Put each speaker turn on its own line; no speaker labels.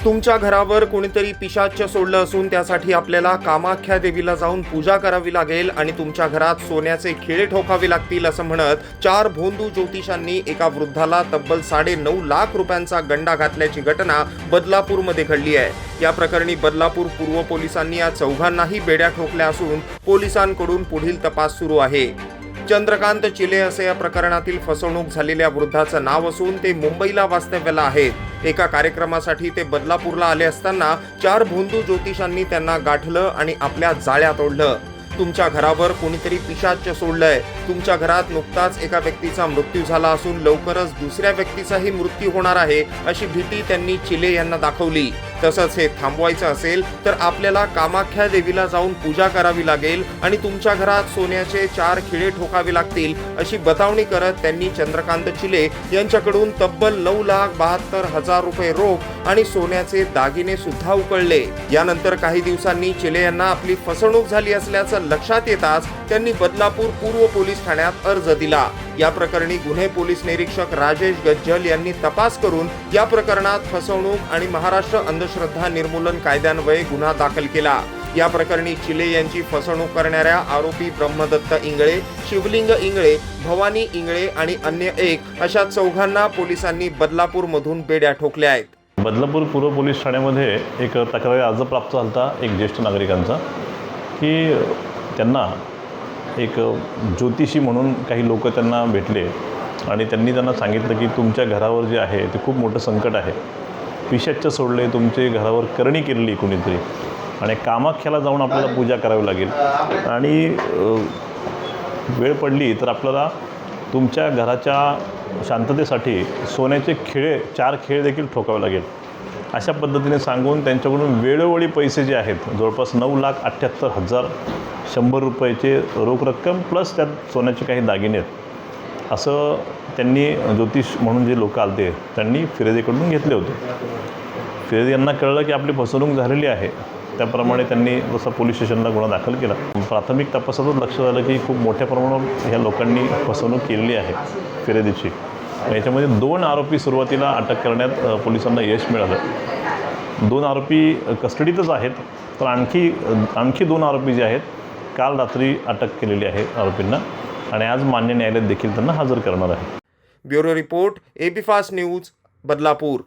तुमच्या घरावर कोणीतरी पिशाच्य सोडलं असून त्यासाठी आपल्याला कामाख्या देवीला जाऊन पूजा करावी लागेल आणि तुमच्या घरात सोन्याचे खिळे ठोकावे लागतील असं म्हणत 4 भोंदू ज्योतिषांनी एका वृद्धाला तब्बल 9.5 लाख रुपयांचा गंडा घातल्याची घटना बदलापूरमध्ये घडली आहे। या प्रकरणी बदलापूर पूर्व पोलिसांनी या चौघांनाही बेड्या ठोकल्या असून पोलिसांकडून पुढील तपास सुरू आहे। चंद्रकांत चिले असे या प्रकरणातील फसवणूक झालेल्या वृद्धाचं नाव असून ते मुंबईला वास्तव्याला आहेत। एका कार्यक्रमासाठी ते बदलापूरला आले असताना 4 भोंदू ज्योतिषांनी त्यांना गाठलं आणि आपल्या जाळ्यात ओढलं। तुमच्या घरावर कोणीतरी पिशाच्य सोडलंय, तुमच्या घरात नुकताच एका व्यक्तीचा मृत्यू झाला असून लवकरच दुसऱ्या व्यक्तीचाही मृत्यू होणार आहे अशी भीती त्यांनी चिले यांना दाखवली। तसंच हे थांबवायचं असेल तर आपल्याला कामाख्या देवीला जाऊन पूजा करावी लागेल आणि तुमच्या घरात सोन्याचे 4 खिळे ठोकावे लागतील अशी बतावणी करत त्यांनी चंद्रकांत चिले यांच्याकडून तब्बल 9,72,000 रुपये रोख आणि सोन्याचे दागिने सुद्धा उकळले। यानंतर काही दिवसांनी चिले यांना आपली फसवणूक झाली असल्याचं लक्षात येताच त्यांनी बदलापूर पूर्व पोलीस ठाण्यात अर्ज दिला। या प्रकरणी गुन्हे पोलीस निरीक्षक राजेश गज्जल यांनी तपास करून या प्रकरणात फसवणूक आणि महाराष्ट्र अंधश्रद्धा निर्मूलन कायद्यान्वये गुन्हा दाखल केला। या प्रकरणी चिले यांची फसवणूक करणाऱ्या आरोपी ब्रह्मदत्त इंगळे, शिवलिंग इंगळे, भवानी इंगळे आणि अन्य अशा चौघांना पोलिसांनी बदलापूरमधून बेड्या ठोकल्या आहेत।
बदलापूर पूर्व पोलीस ठाण्यामध्ये एक तक्रारी अर्ज प्राप्त झाला होता एक ज्येष्ठ नागरिकांचा की त्यांना एक ज्योतिषी म्हणून काही लोक त्यांना भेटले आणि त्यांनी त्यांना सांगितलं की तुमच्या घरावर जे आहे ते खूप मोठं संकट आहे, पिशाच्य सोडले, तुमचे घरावर करणी केलेली कोणीतरी आणि कामाख्याला जाऊन आपल्याला पूजा करावी लागेल आणि वेळ पडली तर आपल्याला तुमच्या घराच्या शांततेसाठी सोन्याचे खिळे 4 खिळे देखील ठोकावे लागेल अशा पद्धतीने सांगून त्यांच्याकडून वेळोवेळी पैसे जे आहेत जवळपास 9,78,100 रुपयाचे रोख रक्कम प्लस त्यात सोन्याचे काही दागिने आहेत असं त्यांनी ज्योतिष म्हणून जे लोक आलते त्यांनी फिर्यादीकडून घेतले होते। फिर्यादी यांना कळलं की आपली फसवणूक झालेली आहे, त्याप्रमाणे त्यांनी जसं पोलीस स्टेशनला गुन्हा दाखल केला। प्राथमिक तपासातून लक्षात आलं की खूप मोठ्या प्रमाणात ह्या लोकांनी फसवणूक केलेली आहे फिर्यादीची। याच्यामध्ये 2 आरोपी सुरुवातीला अटक करण्यात पोलिसांना यश मिळालं। 2 आरोपी कस्टडीतच आहेत, तर आणखी 2 आरोपी जे आहेत काल रात्री अटक केलेली आहे आरोपींना आणि आज मान्य न्यायालयात देखील त्यांना हजर करणार आहे।
Bureau report, AB fast news, Badlapur.